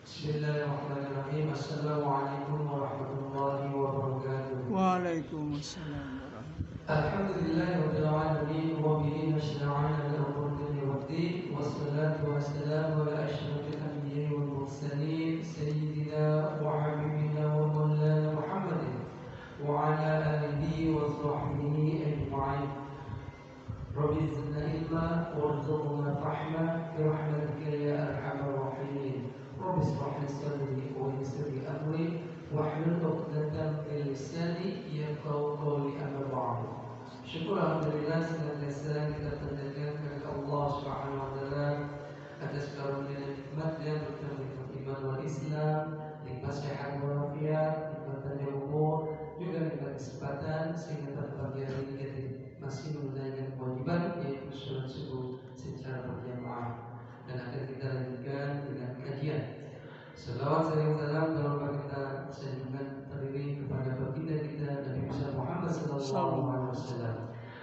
Bismillahirrahmanirrahim. Assalamualaikum warahmatullahi wabarakatuh. Waalaikumsalam warahmatullahi Alhamdulillahirabbil alamin wa bihi nasta'inu ala umuri waddin wassalatu wassalamu ala asyrafil anbiya'i wal mursalin sayyidina wa habibina wa maulana Muhammadin wa ala alihi wa sahbihi ajma'in. Rabbi zidna ilma warzuqna fahma bi rahmatika ya arhamar rahimin. Rabbi ishrah li sadri wa yassir li amri wahlul 'uqdatam min lisani yafqahu qawli, amma ba'du. Syukur alhamdulillah senantiasa kita panjatkan kepada Allah Subhanahu wa taala atas karunia dan nikmat yang bertemu iman wal Islam, nikmat sehat walafiat, nikmat panjang umur, juga nikmat kesempatan sehingga pada pagi hari ini kita masih menunaikan kewajiban yaitu sholat subuh secara berjamaah, dan akan kita lanjutkan dengan kajian. Selawat serta salam dalam kita sanjungan terdiri kepada baginda kita Nabi Muhammad SAW,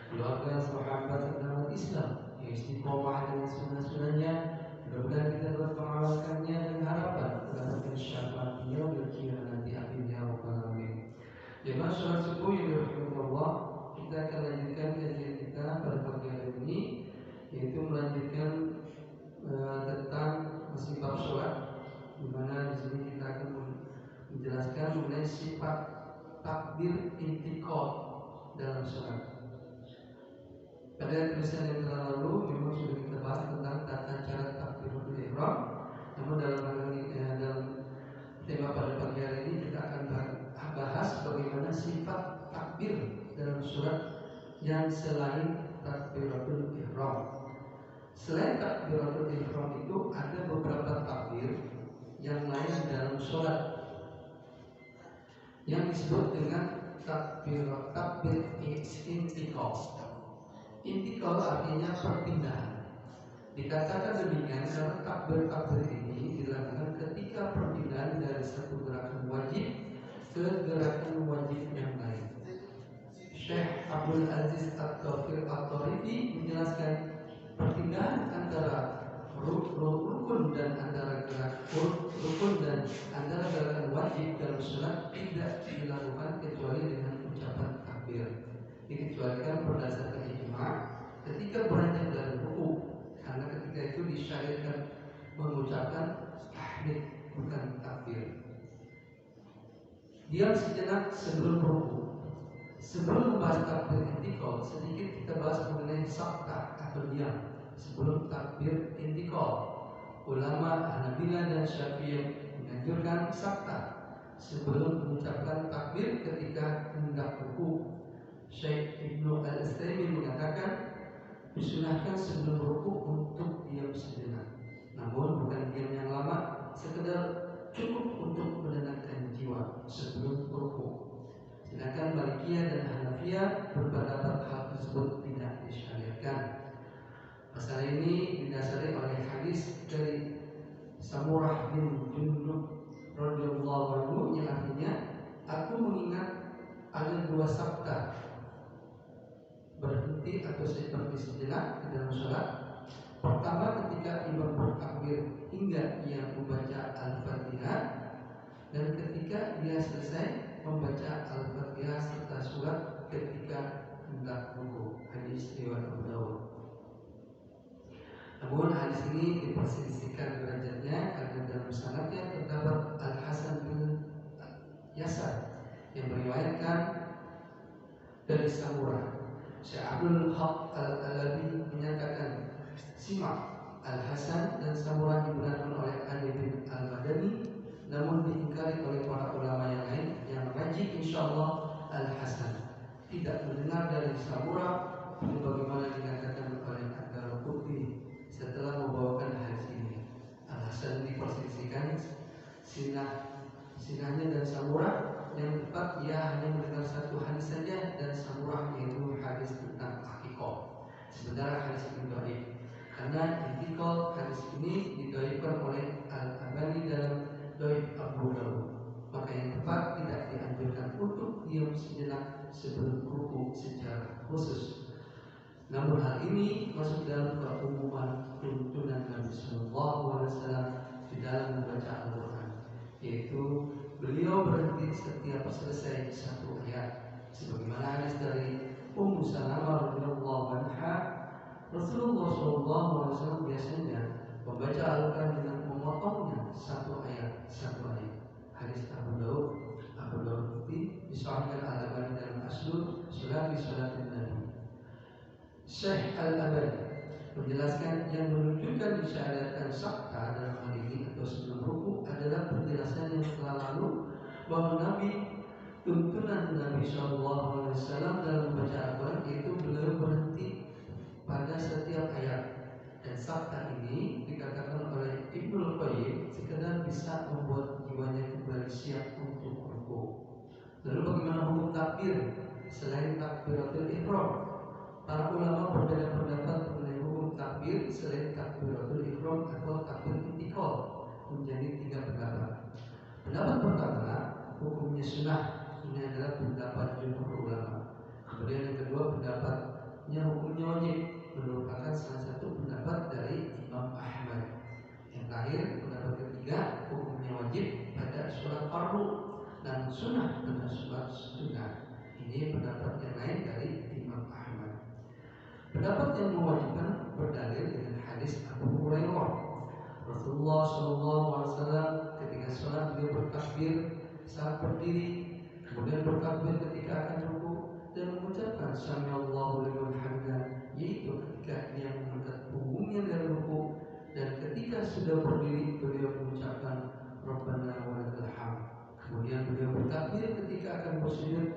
keluarga, sahabat serta umat Islam yang istiqomah dengan sunnah-sunnahnya. Mudah-mudahan kita dapat mengamalkannya dengan harapan mendapatkan syafaat beliau di akhir nanti. Amin ya rabbal alamin. Jemaah sholat subuh yang dirahmati Allah, kita akan lanjutkan kajian kita pada pagi hari ini, yaitu melanjutkan tentang masih bab sholat, di mana di sini kita akan menjelaskan mengenai sifat takbir intikal dalam sholat. Pada tulisan yang telah lalu memang sudah kita bahas tentang tata cara takbiratul ihram. Namun dalam tema pada pagi hari ini kita akan bahas bagaimana sifat takbir dalam sholat yang selain takbiratul ihram. Selain takbiratul ihram itu ada beberapa takbir yang lain dalam sholat yang disebut dengan takbir intikal. Intikal artinya perpindahan. Dikatakan demikian karena takbir ini dilakukan ketika perpindahan dari satu gerakan wajib ke gerakan wajib yang lain. Syekh Abdul Aziz At-Tawfir At-Tarifi menjelaskan perpindahan antara rukun dan antara gerakan wajib dalam sholat tidak dilakukan kecuali dengan ucapan takbir. Dikecualikan berdasarkan ijma ketika beranjak dari ruku, karena ketika itu disyariatkan mengucapkan tahmid bukan takbir. Diam sejenak sebelum ruku. Sebelum membahas takbir intikal, sedikit kita bahas mengenai sakta atau diam sebelum takbir intikal. Ulama Hanabilah dan Syafi'i menganjurkan sakta sebelum mengucapkan takbir ketika hendak ruku. Syekh Ibnu Al-Utsaimin mengatakan disunahkan sebelum ruku untuk diam sejenak, namun bukan diam yang lama, sekedar cukup untuk menenangkan jiwa sebelum ruku. Sedangkan Malikiyah dan Hanafiyah berpendapat hal tersebut tidak disyariatkan. Masalah ini didasari oleh hadis dari Samurah bin Jundub radhiyallahu anhu yang artinya, aku mengingat ada dua sabda berhenti atau seperti sejenak di dalam sholat. Pertama, ketika imam bertakbir hingga ia membaca Al-Fatihah, dan ketika dia selesai membaca Al-Fatihah serta surat ketika hendak ruku. Hadis riwayat Abu Dawud. Namun hadis ini diperselisihkan derajatnya karena dalam sanadnya terdapat Al-Hasan bin Yasar yang meriwayatkan dari Samurah. Syekh Abdul Haq Al-Alabi menyatakan simak Al-Hasan dan Samurah dibenarkan oleh Ali bin Al-Madani, namun diingkari oleh para ulama yang lain yang rajih insyaallah Al-Hasan tidak mendengar dari Samurah sebagaimana dikatakan oleh Ad-Darqutni setelah membawakan hadis ini. Al-Hasan diperselisihkan sinahnya dan Samurah. Yang tepat ia hanya mendengar satu hadis saja dan Samurah, yaitu hadis tentang akikah. Sementara hadis ini dhaif karena intikal hadis ini didhaifkan oleh Al-Albani dalam Dhaif Abu Dawud. Maka yang tepat tidak dianjurkan untuk diam sejenak sebelum ruku secara khusus. Namun hal ini masuk dalam keumuman tuntunan Nabi Sallallahu Alaihi Wasallam di dalam membaca Al-Quran. yaitu beliau berhenti setiap selesai satu ayat, sebagaimana hadis dari Ummu Salamah radhiyallahu anha. Rasulullah SAW biasanya membaca Al-Quran dengan memotongnya satu ayat. Hadis Abu Daud disahihkan Al-Albani dalam Aslul Salati Salatin Nabi. Syekh Al-Albani menjelaskan yang menunjukkan disyariatkan sakta dalam hal ini atau sebelum ruku adalah penjelasan yang telah lalu bahwa tuntunan Nabi SAW dalam membaca Al-Quran yaitu beliau berhenti pada setiap ayat, dan sakta ini dikatakan oleh Ibnul Qayyim sekedar bisa membuat jiwanya kembali siap untuk ruku. Lalu bagaimana hukum takbir selain takbiratul ihram? Para ulama berbeda pendapat mengenai hukum takbir selain takbiratul ihram atau takbir intikal menjadi 3 pendapat. Pendapat pertama, hukumnya sunnah. Ini adalah pendapat jumhur ulama. Kemudian yang kedua, pendapatnya hukumnya wajib, merupakan salah satu pendapat dari Imam Ahmad. Yang terakhir, pendapat ketiga, hukumnya wajib pada sholat fardu dan sunnah pada sholat sunnah. Ini pendapat yang lain dari Imam Ahmad. Pendapat yang mewajibkan berdalil dengan hadis Abu Hurairah. Rasulullah SAW ketika sholat beliau bertakbir saat berdiri, kemudian bertakbir ketika akan ruku dan mengucapkan Sami'allahu liman hamidah, yaitu ketika dia mengangkat punggungnya dari ruku, dan ketika sudah berdiri beliau mengucapkan Rabbana wa lakal hamd. Kemudian beliau bertakbir ketika akan bersujud,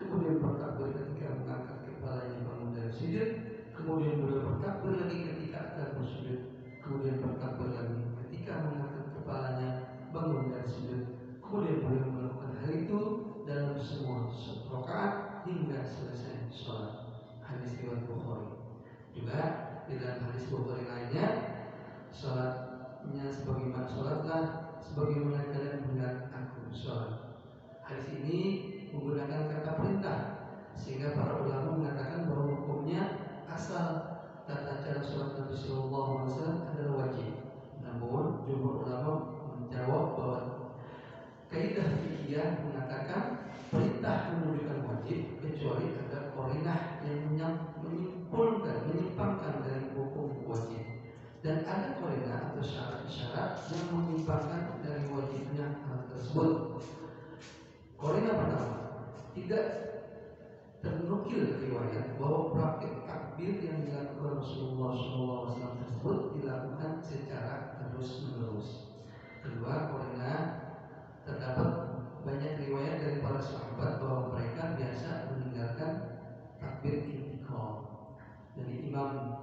kemudian bertakbir ketika mengangkat kepalanya bangun dari sujud, kemudian beliau bertakbir lagi ketika akan bersujud, kemudian bertakbir lagi ketika mengangkat kepalanya bangun dari sujud. Kemudian beliau melakukan hal itu dalam semua rakaat hingga selesai sholat. Hadis riwayat Bukhari. Juga di dalam hadis Bukhari lainnya, sholatnya sebagaimana sholatlah sebagaimana kalian melihat aku sholat. Hadis ini menggunakan kata perintah, sehingga para ulama mengatakan bahwa hukumnya asal tata cara sholat Nabi SAW adalah wajib. Namun jumhur ulama menjawab bahwa kaidah fikih mengatakan perintah menunjukkan wajib kecuali ada qarinah yang menyimpangkan dari hukum wajib, dan ada qarinah atau syarat-syarat yang menyimpangkan dari wajibnya hal tersebut. Qarinah pertama, tidak ternukil riwayat bahwa praktik takbir yang dilakukan Rasulullah SAW tersebut dilakukan secara terus-menerus. Kedua, qarinah, terdapat banyak riwayat dari para sahabat bahwa mereka biasa meninggalkan takbir intikal. Dari Imam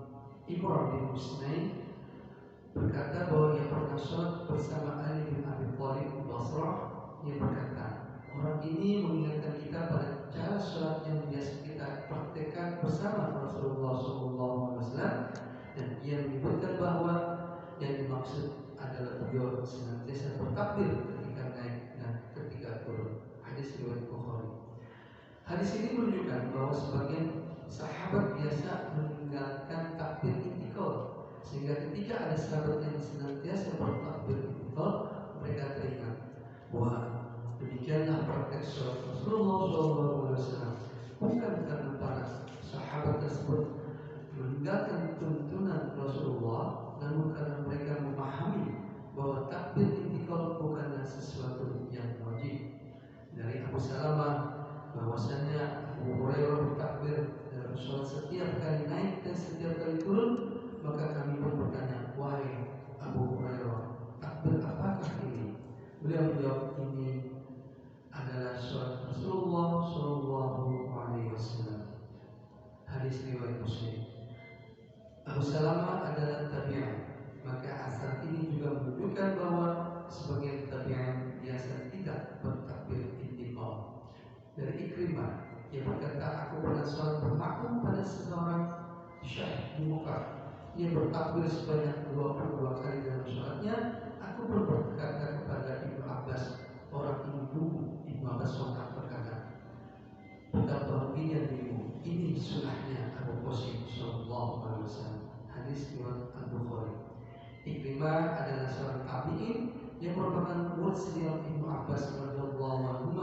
Imran bin Husain berkata bahwa ia pernah sholat bersama Ali bin Abi Thalib di Basrah. Ia berkata, orang ini mengingatkan kita pada cara sholat yang biasa kita praktekkan bersama Rasulullah SAW, dan ia menyebutkan bahwa yang dimaksud adalah beliau senantiasa bertakbir ketika naik dan ketika turun. Hadis riwayat Bukhari. Hadis ini menunjukkan bahwa sebagian sahabat biasa meninggalkan takbir intikal, sehingga ketika ada sahabat yang senantiasa bertakbir intikal, mereka teringat bahwa demikianlah praktek sholat Rasulullah SAW. Bukan karena para sahabat tersebut meninggalkan tuntunan Rasulullah, namun karena mereka memahami bahwa takbir intikal bukanlah sesuatu yang wajib. Dari Abu Salamah bahwasanya Abu Hurairah bertakbir dalam sholat setiap kali naik dan setiap kali turun, maka kami pun bertanya, wahai Abu Hurairah, takbir apakah ini? Beliau menjawab, ini adalah sholat Rasulullah SAW. Hadis riwayat Muslim. Abu Salamah adalah tabi'in, maka asal ini juga menunjukkan bahwa sebagian tabi'in biasa tidak bertakbir intikal. Dari Ikrimah, ia berkata, aku pernah sholat bermakmum pada seorang syekh di Mekah. Ia bertakbir sebanyak 22 kali dalam sholatnya. Aku pun berkata kepada Ibnu Abbas, orang ibu Ibnu Abbas sontak berkata, betapa ruginya dirimu, ini sunnahnya Abu Qasim SAW. Hadis riwayat Al-Bukhari. Ikrimah adalah seorang tabi'in yang merupakan murid senior Ibnu Abbas radhiyallahu anhu,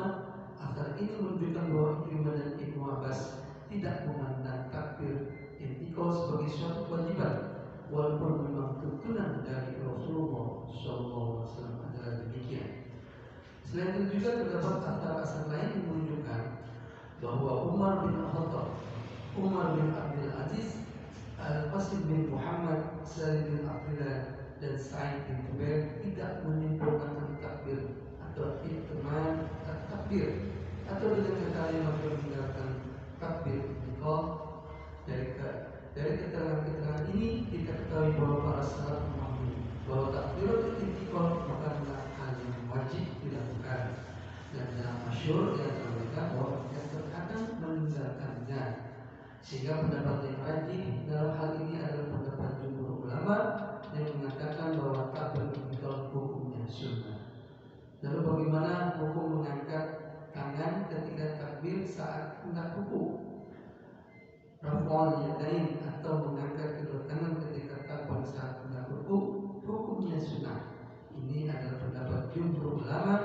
agar ini menunjukkan bahwa Ikrimah dan Ibnu Abbas tidak memandang takbir intikal sebagai suatu kewajiban, walaupun memang tuntunan dari Rasulullah SAW adalah demikian. Selain itu juga terdapat asar-asar lain yang menunjukkan bahwa Umar bin Khattab, Umar bin Abdul Aziz, Al-Qasim bin Muhammad, Salim bin Abdullah, dan Sa'id bin Jubair tidak menyimpulkan takbir atau iktiman takbir, atau dengan kata lain meninggalkan takbir intikal. Dari keterangan-keterangan ini kita ketahui bahwa para salaf memahami bahwa takbiratul intikal bukanlah hal yang wajib dilakukan, dan dalam masyhur yang mereka bahwa yang terkadang meninggalkannya, sehingga pendapat yang rajih dalam hal ini adalah pendapat jumhur ulama yang mengatakan bahwa takbir intikal hukumnya sunnah. Lalu bagaimana hukum mengangkat tangan ketika takbir saat hendak ruku? Raf'ul yadain atau mengangkat kedua tangan ketika takbir saat hendak ruku hukumnya sunnah. Ini adalah pendapat jumhur ulama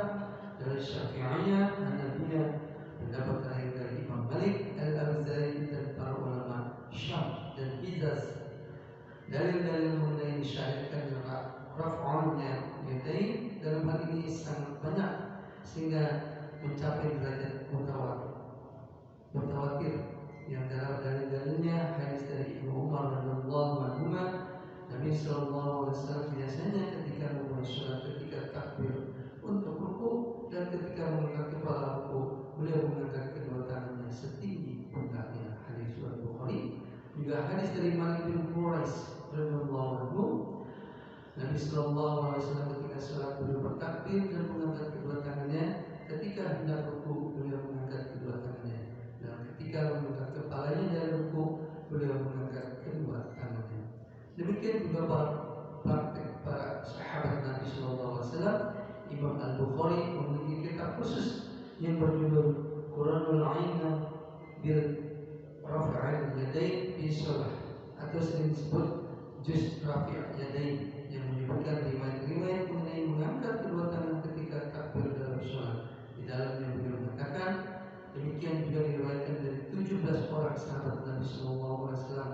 dari Syafi'iyah, Hanafiyah, pendapat lain dari Imam Malik, Al-Auza'i, dan para ulama Syam dan Hijaz. Dalil-dalil mengenai syariatkan raf'ul yadain dalam hal ini sangat banyak sehingga mencapai derajat mutawatir. Yang dalam dalil-dalilnya hadis dari Ibnu Umar radhiyallahu anhu, Nabi sallallahu alaihi wasallam biasanya ketika memulai salat, ketika takbir untuk ruku dan ketika mengangkat kepala ruku, beliau mengangkat kedua tangannya setinggi pundaknya. Hadis riwayat Bukhari. Juga hadis dari Malik bin Quraish radhiyallahu anhu, Nabi sallallahu alaihi wasallam ketika salat beliau bertakbir dan mengangkat kedua tangannya. Ketika hendak ruku beliau mengangkat kedua tangannya, dan ketika mengangkat kepalanya dari ruku beliau mengangkat kedua tangannya. Demikian juga praktek para sahabat Nabi sallallahu alaihi wasallam. Imam Al-Bukhari memiliki kitab khusus yang berjudul Qur'anul Aina bil Raf'il Yadain fi Shalah, atau sering disebut Juz Rafi' Yadain, yang menyebutkan riwayat-riwayat mengenai mengangkat kedua tangan ketika takbir dalam salat. Di dalamnya beliau mengatakan, demikian juga diriwayatkan dari 17 orang sahabat Nabi sallallahu alaihi wasallam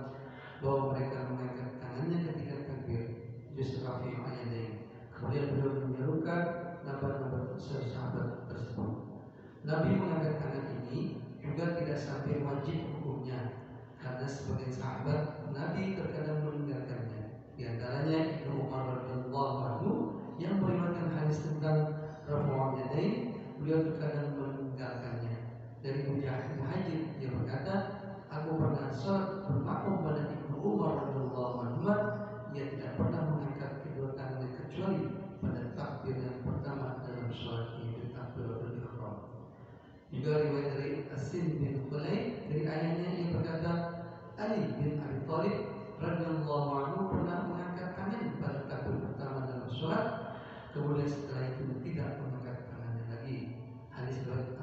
bahwa mereka mengangkat tangannya ketika takbir Juz Rafi' Yadain. Kemudian beliau menyerukan nama-nama sahabat tersebut. Nabi mengangkat tangan ini juga tidak sampai wajib hukumnya, karena sebagian sahabat Nabi terkadang meninggalkannya. Di antaranya Ibnu Umar radhiyallahu anhu yang meriwayatkan hadis tentang raf'ul yadain, beliau terkadang meninggalkannya. Dari Mujahid Muhajir dia berkata, aku pernah salat bermakmum pada Ibnu Umar radhiyallahu anhu, ia tidak pernah mengangkat kedua tangannya kecuali pada takbir yang pertama dalam salat, yaitu takbiratul ihram. Juga riwayat dari Asim bin Khulaid dari ayahnya yang berkata, Ali bin Abi Thalib radhiyallahu anhu pernah mengangkat tangan pada takbir pertama dalam salat, kemudian setelah itu tidak mengangkat tangannya lagi. Hadis riwayat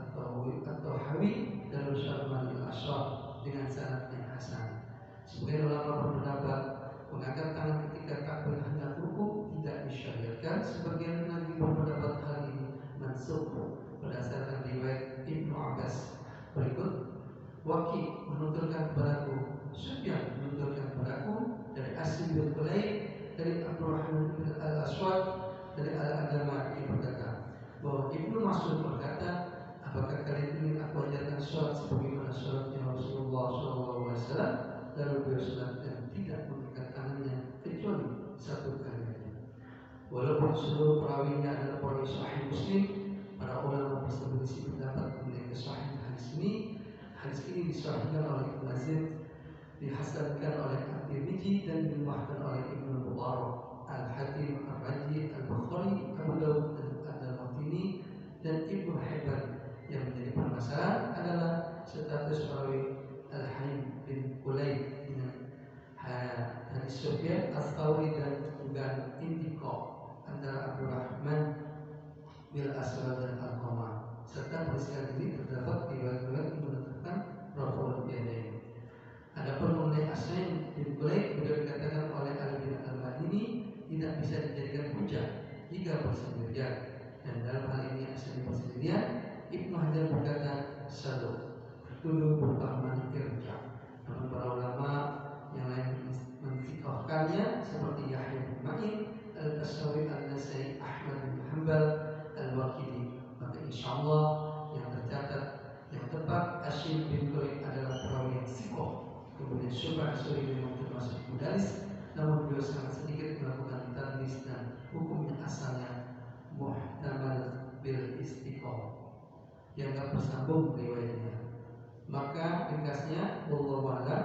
atau Hawi dalam Syarman al-Ashraf dengan sanad yang hasan. Sebagian ulama berpendapat mengangkat tangan ketika takbir hendak ruku tidak disyariatkan. Sebagian lagi berpendapat hal ini mansukh berdasarkan riwayat Ibnu Abbas. Berikut Waqi menuturkan kepadaku, Sufyan menuturkan kepadaku dari Asim bin Khulaid, dari Abdurrahman bin Al-Aswad, dari Al-Adama, yang berkata bahwa Ibnu Mas'ud berkata, apakah kalian ingin aku ajarkan sholat sebagaimana sholatnya Rasulullah SAW? Lalu beliau sholat dan tidak mengangkat tangannya kecuali satu kali saja. Walaupun seluruh perawinya adalah perawi Sahih Muslim, para ulama berselisih pendapat mengenai kesahihan hadis ini. Hadis ini disahihkan oleh Ibnu Azim, dihasankan oleh At-Tirmidzi, dan dimuahkan oleh Ibnu Mubarak, Al-Hakim, Ar-Raji, Al-Bukhari, Abu Dawud, dan Al-Matini, dan Ibnu Hibban. Yang menjadi permasalahan adalah status perawi Al-Haim bin Qulaid dengan hadis Sufyan Ats-Tsauri dan juga intiqah antara Abdurrahman bin Aswad dan Al-Qamah. Serta peristiwa ini terdapat riwayat-riwayat yang menetapkan raf'ul yadain. Adapun mengenai Asim bin Qulaid, beliau dikatakan oleh Ali bin Al-Madini tidak bisa dijadikan hujah jika bersendiri. Hanbal Al-Waqidi. Maka insya Allah yang tercatat yang tepat Asyib bin Qurayb adalah perawi yang sikoh. Kemudian Syu'bah As-Suri memang termasuk mudalis, namun beliau sangat sedikit melakukan tadlis dan hukumnya asalnya muhtamal bil istiqomah, yang tak bersambung riwayatnya. Maka ringkasnya wallahu a'lam,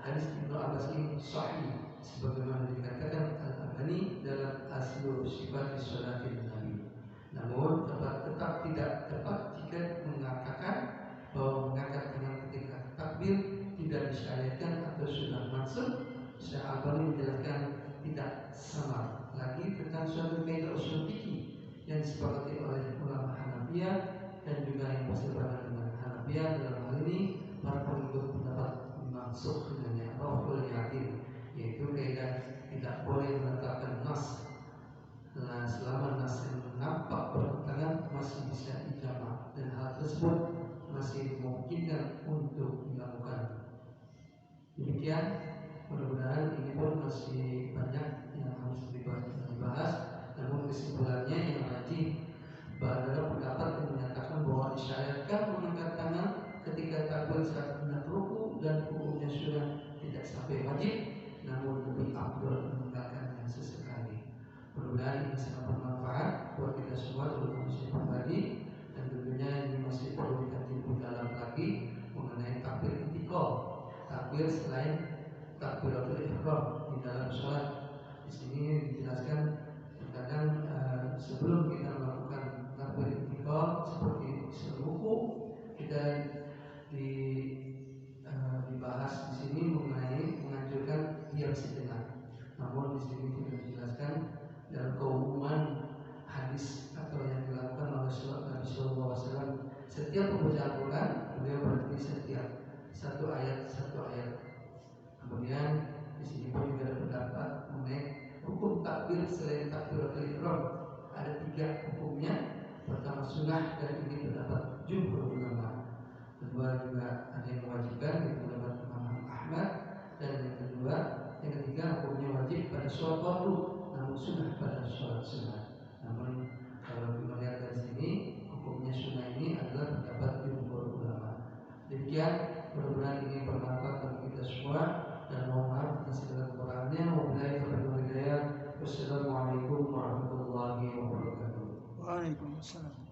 hadis Ibnu Abbas ini sahih sebagaimana dikatakan Al-Albani dalam Aslu Sifat Sholatin Nabi. Namun tetap tidak tepat jika mengatakan bahwa mengangkat tangan ketika takbir tidak disyariatkan atau sudah masuk. Syekh Albani menjelaskan tidak sama lagi tentang suatu kaidah usul fikih yang disepakati oleh ulama Hanafiyah dan juga yang berseberangan dengan Hanafiyah. Dalam hal ini para pengikut pendapat masuk dengannya raful yakin, yaitu kaidah tidak boleh menetapkan nas. Nah, selama nas yang nampak bertentangan masih bisa dijamak, dan hal tersebut masih dimungkinkan untuk dilakukan. Demikian, mudah-mudahan ini pun masih banyak yang harus dibahas. Namun kesimpulannya yang wajib adalah pendapat yang menyatakan bahwa disyariatkan mengangkat tangan ketika takbir saat hendak ruku dan hukumnya sudah tidak sampai wajib, namun lebih afdal meninggalkannya sesekali. Mudah-mudahan ini sangat bermanfaat buat kita semua, terutama saya pribadi, dan tentunya ini masih perlu dikaji lebih dalam lagi mengenai takbir intikal, takbir selain takbiratul ihram di dalam sholat. Di sini dijelaskan terkadang sebelum kita melakukan takbir intikal seperti seruku, kita dibahas di sini mengenai menganjurkan diam sejenak. Namun di sini tidak dijelaskan dalam keumuman hadis atau yang dilakukan oleh Nabi Sallallahu Alaihi Wasallam. Setiap membaca Al-Quran, beliau berhenti setiap satu ayat. Kemudian di sini pun juga ada pendapat mengenai hukum takbir selain takbiratul ihram. Ada 3 hukumnya. Pertama sunnah, dan ini pendapat jumhur ulama. Kedua juga ada yang mewajibkan, yaitu pendapat Imam Ahmad. Dan yang ketiga hukumnya wajib pada sholat fardu, namun sunnah pada sholat sunnah. Namun kalau kita lihat dari sini, hukumnya sunnah ini adalah pendapat jumhur ulama. Demikian, mudah-mudahan ini bermanfaat bagi kita semua, dan mohon maaf atas segala kekurangannya. Wabillahi taufiq wal hidayah. Wassalamualaikum warahmatullahi wabarakatuh. Waalaikumsalam.